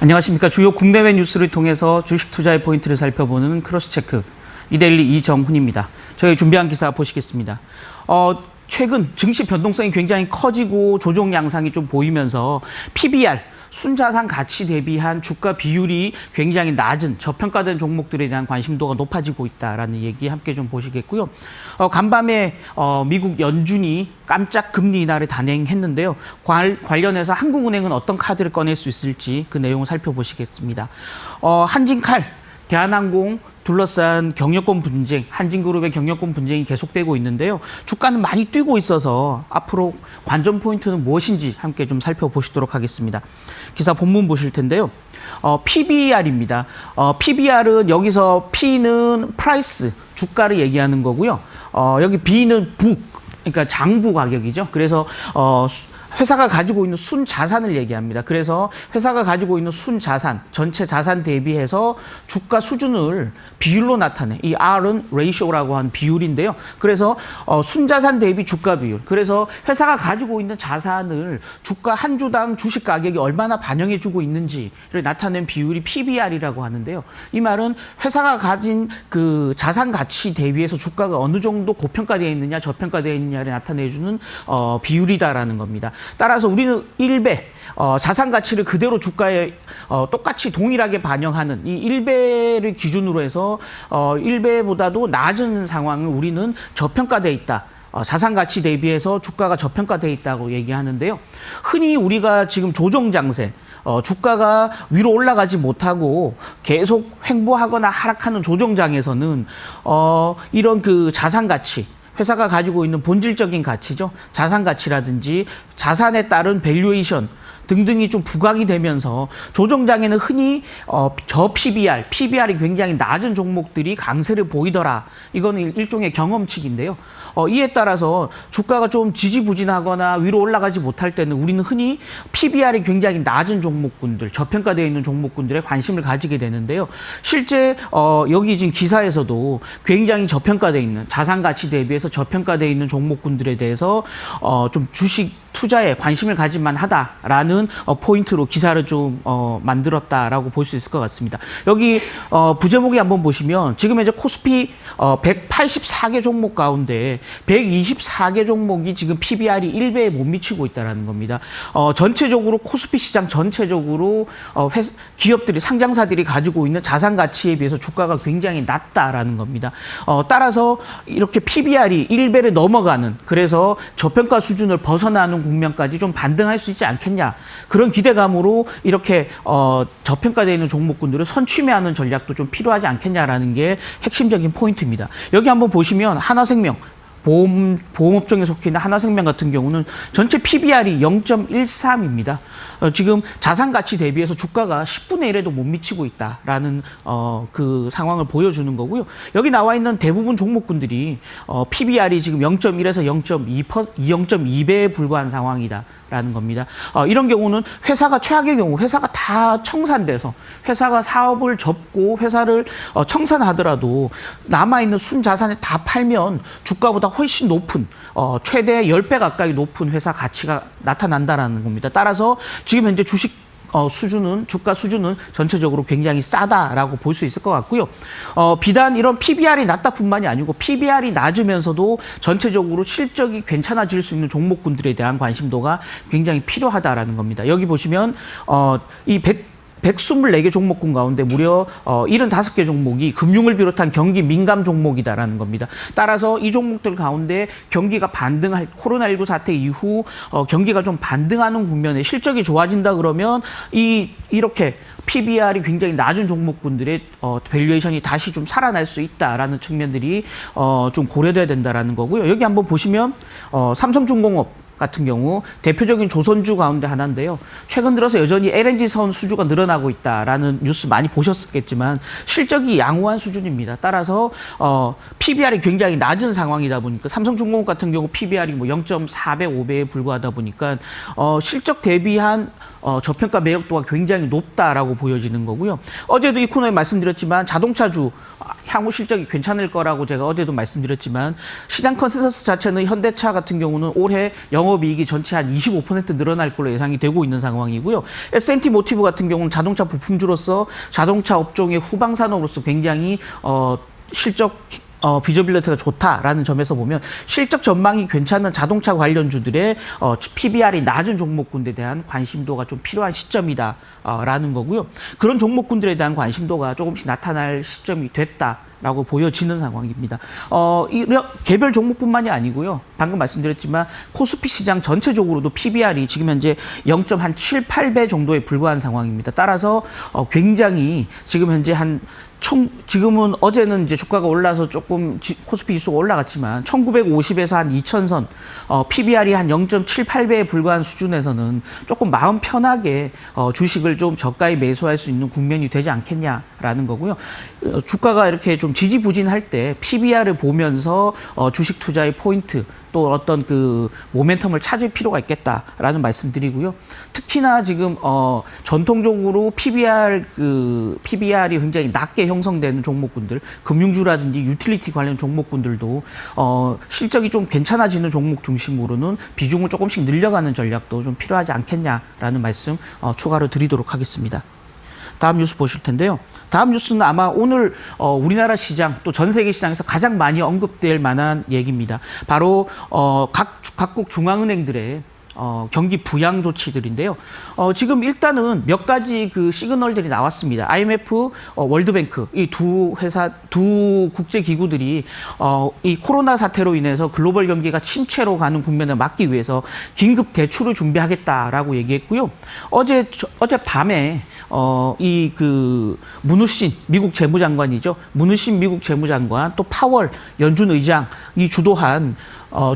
안녕하십니까. 주요 국내외 뉴스를 통해서 주식 투자의 포인트를 살펴보는 크로스체크 이데일리 이정훈입니다. 저희 준비한 기사 보시겠습니다. 최근 증시 변동성이 굉장히 커지고 조정 양상이 좀 보이면서 PBR, 순자산 가치 대비한 주가 비율이 굉장히 낮은 저평가된 종목들에 대한 관심도가 높아지고 있다라는 얘기 함께 좀 보시겠고요. 간밤에 미국 연준이 깜짝 금리 인하를 단행했는데요. 관련해서 한국은행은 어떤 카드를 꺼낼 수 있을지 그 내용을 살펴보시겠습니다. 한진칼, 대한항공 둘러싼 경영권 분쟁, 한진그룹의 경영권 분쟁이 계속되고 있는데요. 주가는 많이 뛰고 있어서 앞으로 관전 포인트는 무엇인지 함께 좀 살펴보시도록 하겠습니다. 기사 본문 보실 텐데요. PBR입니다. PBR은 여기서 P는 프라이스, 주가를 얘기하는 거고요. 여기 B는 북, 그러니까 장부 가격이죠. 그래서 회사가 가지고 있는 순자산을 얘기합니다. 그래서 회사가 가지고 있는 순자산, 전체 자산 대비해서 주가 수준을 비율로 나타내. 이 R은 ratio라고 하는 비율인데요. 그래서 순자산 대비 주가 비율. 그래서 회사가 가지고 있는 자산을 주가 한 주당 주식 가격이 얼마나 반영해주고 있는지를 나타낸 비율이 PBR이라고 하는데요. 이 말은 회사가 가진 그 자산 가치 대비해서 주가가 어느 정도 고평가되어 있느냐, 저평가되어 있느냐를 나타내주는 비율이다라는 겁니다. 따라서 우리는 1배, 자산 가치를 그대로 주가에 똑같이 동일하게 반영하는 이 1배를 기준으로 해서 1배보다도 낮은 상황을 우리는 저평가되어 있다. 자산 가치 대비해서 주가가 저평가되어 있다고 얘기하는데요. 흔히 우리가 지금 조정 장세, 주가가 위로 올라가지 못하고 계속 횡보하거나 하락하는 조정장에서는 이런 그 자산 가치, 회사가 가지고 있는 본질적인 가치죠. 자산 가치라든지 자산에 따른 밸류에이션 등등이 좀 부각이 되면서 조정장에는 흔히 저 PBR이 굉장히 낮은 종목들이 강세를 보이더라. 이거는 일종의 경험칙인데요. 이에 따라서 주가가 좀 지지부진하거나 위로 올라가지 못할 때는 우리는 흔히 PBR이 굉장히 낮은 종목군들, 저평가되어 있는 종목군들에 관심을 가지게 되는데요. 실제 여기 지금 기사에서도 굉장히 저평가되어 있는 자산 가치 대비해서 저평가되어 있는 종목군들에 대해서 좀 주식 투자에 관심을 가질만 하다라는 포인트로 기사를 좀 만들었다라고 볼 수 있을 것 같습니다. 여기 부제목이 한번 보시면 지금 이제 코스피 184개 종목 가운데 124개 종목이 지금 PBR이 1배에 못 미치고 있다는 겁니다. 전체적으로 코스피 시장 전체적으로 기업들이, 상장사들이 가지고 있는 자산 가치에 비해서 주가가 굉장히 낮다라는 겁니다. 따라서 이렇게 PBR이 1배를 넘어가는, 그래서 저평가 수준을 벗어나는 국면까지 좀 반등할 수 있지 않겠냐, 그런 기대감으로 이렇게 저평가되어 있는 종목군들을 선취매하는 전략도 좀 필요하지 않겠냐라는 게 핵심적인 포인트입니다. 여기 한번 보시면 하나생명, 보험업종에 속해 있는 하나생명 같은 경우는 전체 PBR이 0.13입니다. 지금 자산 가치 대비해서 주가가 10분의 1에도 못 미치고 있다라는 그 상황을 보여주는 거고요. 여기 나와 있는 대부분 종목군들이 PBR이 지금 0.1에서 0.2배에 불과한 상황이다라는 겁니다. 이런 경우는 회사가 최악의 경우, 회사가 다 청산돼서 회사가 사업을 접고 회사를 청산하더라도 남아있는 순자산을 다 팔면 주가보다 훨씬 높은, 최대 10배 가까이 높은 회사 가치가 나타난다라는 겁니다. 따라서 지금 현재 주식 수준은, 주가 수준은 전체적으로 굉장히 싸다라고 볼 수 있을 것 같고요. 비단 이런 PBR이 낮다뿐만이 아니고 PBR이 낮으면서도 전체적으로 실적이 괜찮아질 수 있는 종목군들에 대한 관심도가 굉장히 필요하다라는 겁니다. 여기 보시면 이 124개 종목군 가운데 무려 75개 종목이 금융을 비롯한 경기 민감 종목이다라는 겁니다. 따라서 이 종목들 가운데 경기가 반등할, 코로나19 사태 이후 경기가 좀 반등하는 국면에 실적이 좋아진다 그러면 이렇게 PBR이 굉장히 낮은 종목군들의 밸류에이션이 다시 좀 살아날 수 있다라는 측면들이 좀 고려돼야 된다라는 거고요. 여기 한번 보시면 삼성중공업 같은 경우 대표적인 조선주 가운데 하나인데요. 최근 들어서 여전히 LNG 선 수주가 늘어나고 있다라는 뉴스 많이 보셨겠지만 실적이 양호한 수준입니다. 따라서 PBR이 굉장히 낮은 상황이다 보니까 삼성중공업 같은 경우 PBR이 뭐 0.4배, 5배에 불과하다 보니까 실적 대비한 저평가 매력도가 굉장히 높다라고 보여지는 거고요. 어제도 이 코너에 말씀드렸지만 자동차주 향후 실적이 괜찮을 거라고 제가 어제도 말씀드렸지만 시장 컨센서스 자체는 현대차 같은 경우는 올해 영업이익이 전체 한 25% 늘어날 걸로 예상이 되고 있는 상황이고요. S&T 모티브 같은 경우는 자동차 부품주로서 자동차 업종의 후방 산업으로서 굉장히 실적 비저빌리티가 좋다라는 점에서 보면 실적 전망이 괜찮은 자동차 관련주들의 PBR이 낮은 종목군들에 대한 관심도가 좀 필요한 시점이다라는 거고요. 그런 종목군들에 대한 관심도가 조금씩 나타날 시점이 됐다라고 보여지는 상황입니다. 개별 종목뿐만이 아니고요. 방금 말씀드렸지만 코스피 시장 전체적으로도 PBR이 지금 현재 0.78배 정도에 불과한 상황입니다. 따라서 굉장히 지금 현재 지금은 어제는 이제 주가가 올라서 조금 코스피 지수가 올라갔지만 1950에서 한 2000선 PBR이 한 0.78배에 불과한 수준에서는 조금 마음 편하게 주식을 좀 저가에 매수할 수 있는 국면이 되지 않겠냐라는 거고요. 주가가 이렇게 좀 지지부진할 때 PBR을 보면서 주식 투자의 포인트 또 어떤 그 모멘텀을 찾을 필요가 있겠다라는 말씀드리고요. 특히나 지금 전통적으로 PBR이 굉장히 낮게 형성되는 종목군들, 금융주라든지 유틸리티 관련 종목군들도 실적이 좀 괜찮아지는 종목 중심으로는 비중을 조금씩 늘려가는 전략도 좀 필요하지 않겠냐라는 말씀 추가로 드리도록 하겠습니다. 다음 뉴스 보실 텐데요. 다음 뉴스는 아마 오늘 우리나라 시장 또 전 세계 시장에서 가장 많이 언급될 만한 얘기입니다. 바로 각국 중앙은행들의 경기 부양 조치들인데요. 지금 일단은 몇 가지 그 시그널들이 나왔습니다. IMF, 월드뱅크 이 두 국제 기구들이 이 코로나 사태로 인해서 글로벌 경기가 침체로 가는 국면을 막기 위해서 긴급 대출을 준비하겠다라고 얘기했고요. 어제 밤에 문우신 미국 재무장관이죠. 문우신 미국 재무장관 또 파월 연준 의장이 주도한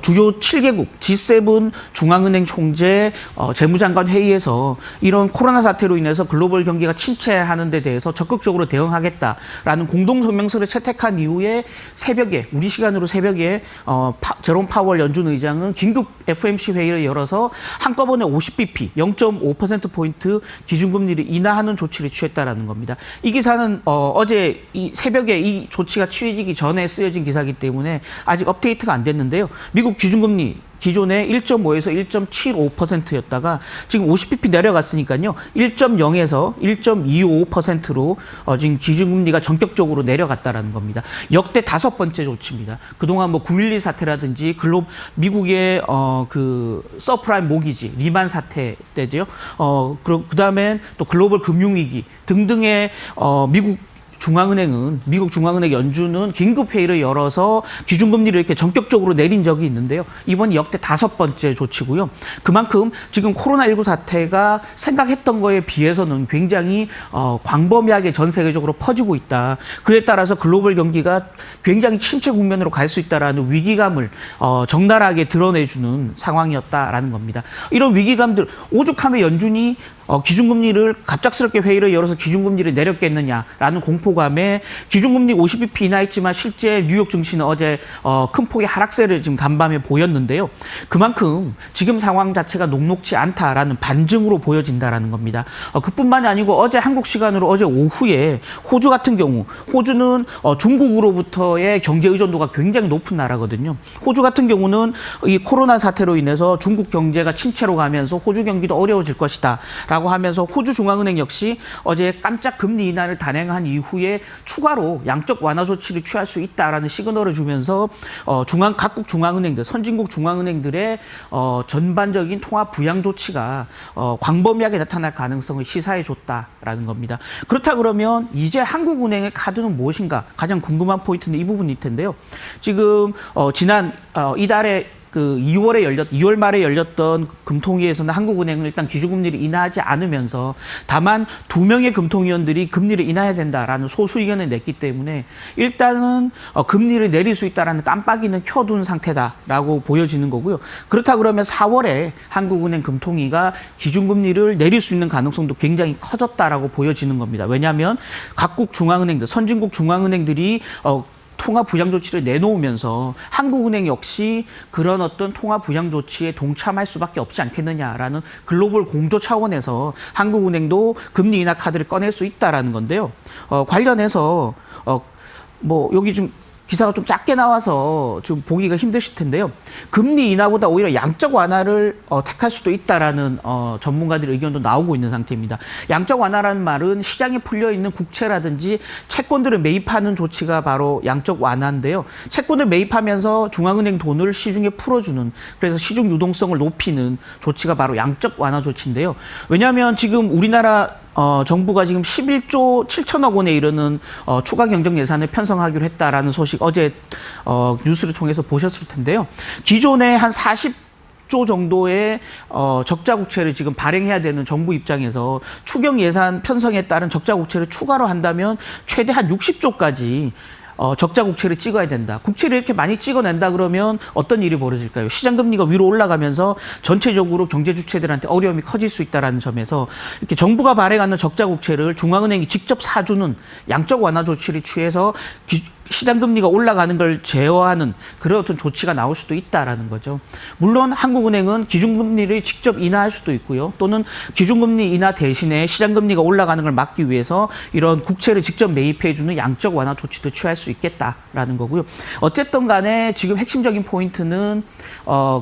주요 7개국 G7 중앙은행 총재 재무장관 회의에서 이런 코로나 사태로 인해서 글로벌 경기가 침체하는 데 대해서 적극적으로 대응하겠다라는 공동성명서를 채택한 이후에 우리 시간으로 새벽에 제롬 파월 연준 의장은 긴급 FOMC 회의를 열어서 한꺼번에 50bp, 0.5%포인트 기준금리를 인하하는 조치를 취했다라는 겁니다. 이 기사는 어제 새벽에 이 조치가 취해지기 전에 쓰여진 기사이기 때문에 아직 업데이트가 안 됐는데요. 미국 기준금리 기존에 1.5에서 1.75%였다가 지금 50bp 내려갔으니까요. 1.0에서 1.25%로 지금 기준금리가 전격적으로 내려갔다라는 겁니다. 역대 5번째 조치입니다. 그동안 9.12 사태라든지 미국의 서프라임 모기지 리만 사태 때죠. 그다음엔 또 글로벌 금융위기 등등의 미국 중앙은행 연준은 긴급 회의를 열어서 기준금리를 이렇게 전격적으로 내린 적이 있는데요. 이번이 역대 5번째 조치고요. 그만큼 지금 코로나19 사태가 생각했던 거에 비해서는 굉장히 광범위하게 전 세계적으로 퍼지고 있다. 그에 따라서 글로벌 경기가 굉장히 침체 국면으로 갈 수 있다라는 위기감을 적나라하게 드러내주는 상황이었다라는 겁니다. 이런 위기감들 오죽하면 연준이 기준금리를 갑작스럽게 회의를 열어서 기준금리를 내렸겠느냐라는 공포감에 기준금리 50bp 인하했지만 실제 뉴욕 증시는 어제 큰 폭의 하락세를 지금 간밤에 보였는데요. 그만큼 지금 상황 자체가 녹록지 않다라는 반증으로 보여진다라는 겁니다. 그뿐만이 아니고 어제 한국 시간으로 어제 오후에 호주 같은 경우 호주는 중국으로부터의 경제 의존도가 굉장히 높은 나라거든요. 호주 같은 경우는 이 코로나 사태로 인해서 중국 경제가 침체로 가면서 호주 경기도 어려워질 것이다. 라고 하면서 호주 중앙은행 역시 어제 깜짝 금리 인하를 단행한 이후에 추가로 양적 완화 조치를 취할 수 있다라는 시그널을 주면서 각국 중앙은행들, 선진국 중앙은행들의 전반적인 통화 부양 조치가 광범위하게 나타날 가능성을 시사해 줬다라는 겁니다. 그렇다 그러면 이제 한국은행의 카드는 무엇인가? 가장 궁금한 포인트는 이 부분일 텐데요. 지금 지난 이달에 2월 말에 열렸던 금통위에서는 한국은행은 일단 기준금리를 인하하지 않으면서 다만 2명의 금통위원들이 금리를 인하해야 된다라는 소수 의견을 냈기 때문에 일단은 금리를 내릴 수 있다라는 깜빡이는 켜둔 상태다라고 보여지는 거고요. 그렇다 그러면 4월에 한국은행 금통위가 기준금리를 내릴 수 있는 가능성도 굉장히 커졌다라고 보여지는 겁니다. 왜냐하면 각국 중앙은행들, 선진국 중앙은행들이 통화 부양 조치를 내놓으면서 한국은행 역시 그런 어떤 통화 부양 조치에 동참할 수밖에 없지 않겠느냐라는 글로벌 공조 차원에서 한국은행도 금리 인하 카드를 꺼낼 수 있다라는 건데요. 관련해서 뭐 여기 좀 기사가 좀 작게 나와서 좀 보기가 힘드실 텐데요. 금리 인하보다 오히려 양적 완화를 택할 수도 있다라는 전문가들의 의견도 나오고 있는 상태입니다. 양적 완화라는 말은 시장에 풀려 있는 국채라든지 채권들을 매입하는 조치가 바로 양적 완화인데요. 채권을 매입하면서 중앙은행 돈을 시중에 풀어주는, 그래서 시중 유동성을 높이는 조치가 바로 양적 완화 조치인데요. 왜냐하면 지금 우리나라 정부가 지금 11조 7천억 원에 이르는 추가 경정 예산을 편성하기로 했다라는 소식 어제 뉴스를 통해서 보셨을 텐데요. 기존에 한 40조 정도의 적자 국채를 지금 발행해야 되는 정부 입장에서 추경 예산 편성에 따른 적자 국채를 추가로 한다면 최대 한 60조까지 적자 국채를 찍어야 된다. 국채를 이렇게 많이 찍어낸다 그러면 어떤 일이 벌어질까요? 시장 금리가 위로 올라가면서 전체적으로 경제 주체들한테 어려움이 커질 수 있다는 점에서 이렇게 정부가 발행하는 적자 국채를 중앙은행이 직접 사주는 양적 완화 조치를 취해서 시장 금리가 올라가는 걸 제어하는 그런 어떤 조치가 나올 수도 있다라는 거죠. 물론 한국은행은 기준금리를 직접 인하할 수도 있고요. 또는 기준금리 인하 대신에 시장 금리가 올라가는 걸 막기 위해서 이런 국채를 직접 매입해주는 양적 완화 조치도 취할 수 있겠다라는 거고요. 어쨌든 간에 지금 핵심적인 포인트는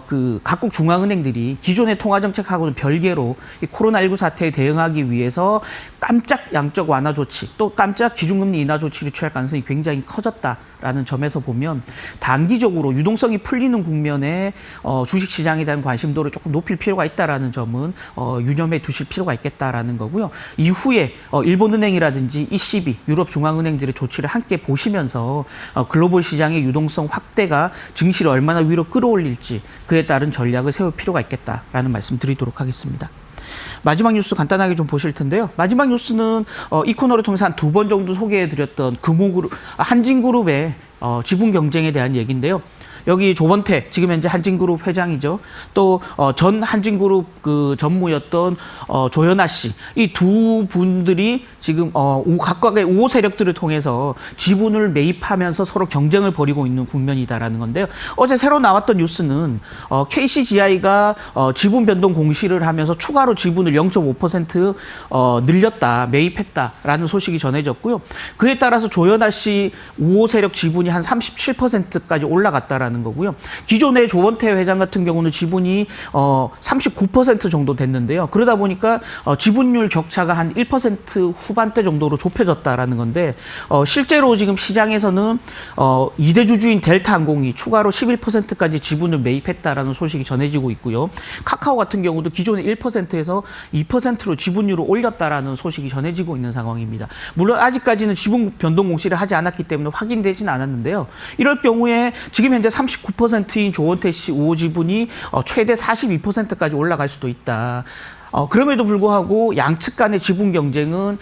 그 각국 중앙은행들이 기존의 통화정책하고는 별개로 이 코로나19 사태에 대응하기 위해서 깜짝 양적 완화 조치 또 깜짝 기준금리 인하 조치를 취할 가능성이 굉장히 커졌다라는 점에서 보면 단기적으로 유동성이 풀리는 국면에 주식시장에 대한 관심도를 조금 높일 필요가 있다라는 점은 유념해 두실 필요가 있겠다라는 거고요. 이후에 일본은행이라든지 ECB, 유럽중앙은행들의 조치를 함께 보시면서 글로벌 시장의 유동성 확대가 증시를 얼마나 위로 끌어올릴지 그에 따른 전략을 세울 필요가 있겠다라는 말씀 드리도록 하겠습니다. 마지막 뉴스 간단하게 좀 보실 텐데요. 마지막 뉴스는 이 코너를 통해서 한 2번 정도 소개해드렸던 금호그룹, 한진그룹의 지분 경쟁에 대한 얘기인데요. 여기 조번태 지금 현재 한진그룹 회장이죠. 또 전 한진그룹 그 전무였던 조현아 씨, 이 두 분들이 지금 각각의 우호 세력들을 통해서 지분을 매입하면서 서로 경쟁을 벌이고 있는 국면이다라는 건데요. 어제 새로 나왔던 뉴스는 KCGI가 지분 변동 공시를 하면서 추가로 지분을 0.5% 늘렸다, 매입했다라는 소식이 전해졌고요. 그에 따라서 조현아 씨 우호 세력 지분이 한 37%까지 올라갔다라는 거고요. 기존의 조원태 회장 같은 경우는 지분이 39% 정도 됐는데요. 그러다 보니까 지분율 격차가 한 1% 후반대 정도로 좁혀졌다라는 건데 실제로 지금 시장에서는 2대 주주인 델타항공이 추가로 11%까지 지분을 매입했다라는 소식이 전해지고 있고요. 카카오 같은 경우도 기존의 1%에서 2%로 지분율을 올렸다라는 소식이 전해지고 있는 상황입니다. 물론 아직까지는 지분 변동 공시를 하지 않았기 때문에 확인되지는 않았는데요. 이럴 경우에 지금 현재 39%인 조원태 씨 우호 지분이 최대 42%까지 올라갈 수도 있다. 그럼에도 불구하고 양측 간의 지분 경쟁은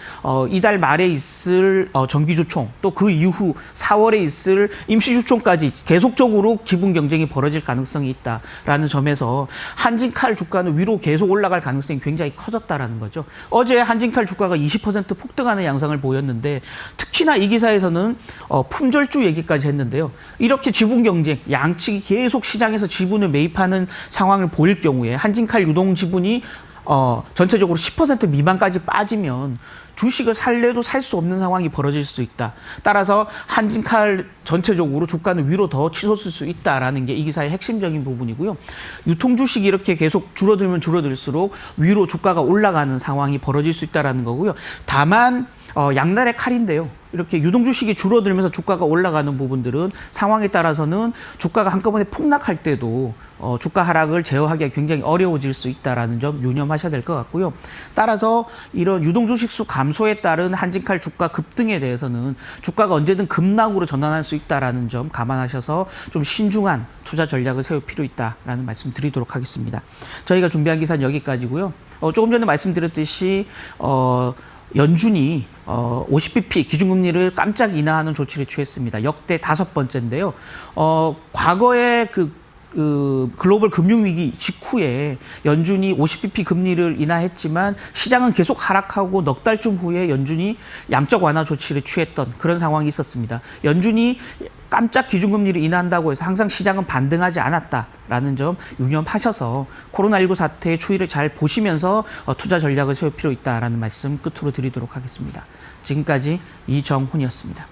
이달 말에 있을 정기주총 또 그 이후 4월에 있을 임시주총까지 계속적으로 지분 경쟁이 벌어질 가능성이 있다라는 점에서 한진칼 주가는 위로 계속 올라갈 가능성이 굉장히 커졌다라는 거죠. 어제 한진칼 주가가 20% 폭등하는 양상을 보였는데 특히나 이 기사에서는 품절주 얘기까지 했는데요. 이렇게 지분 경쟁, 양측이 계속 시장에서 지분을 매입하는 상황을 보일 경우에 한진칼 유동 지분이 전체적으로 10% 미만까지 빠지면 주식을 살래도 살 수 없는 상황이 벌어질 수 있다. 따라서 한진칼 전체적으로 주가는 위로 더 치솟을 수 있다라는 게 이 기사의 핵심적인 부분이고요. 유통 주식이 이렇게 계속 줄어들면 줄어들수록 위로 주가가 올라가는 상황이 벌어질 수 있다라는 거고요. 다만 양날의 칼인데요. 이렇게 유동 주식이 줄어들면서 주가가 올라가는 부분들은 상황에 따라서는 주가가 한꺼번에 폭락할 때도 주가 하락을 제어하기가 굉장히 어려워질 수 있다는 점 유념하셔야 될 것 같고요. 따라서 이런 유동 주식 수 감소에 따른 한진칼 주가 급등에 대해서는 주가가 언제든 급락으로 전환할 수 있다는 점 감안하셔서 좀 신중한 투자 전략을 세울 필요 있다라는 말씀 드리도록 하겠습니다. 저희가 준비한 기사는 여기까지고요. 조금 전에 말씀드렸듯이 연준이 50bp 기준금리를 깜짝 인하하는 조치를 취했습니다. 역대 5번째인데요. 과거에 그 글로벌 금융위기 직후에 연준이 50bp 금리를 인하했지만 시장은 계속 하락하고 넉 달쯤 후에 연준이 양적 완화 조치를 취했던 그런 상황이 있었습니다. 연준이 깜짝 기준금리를 인하한다고 해서 항상 시장은 반등하지 않았다라는 점 유념하셔서 코로나19 사태의 추이를 잘 보시면서 투자 전략을 세울 필요 있다라는 말씀 끝으로 드리도록 하겠습니다. 지금까지 이정훈이었습니다.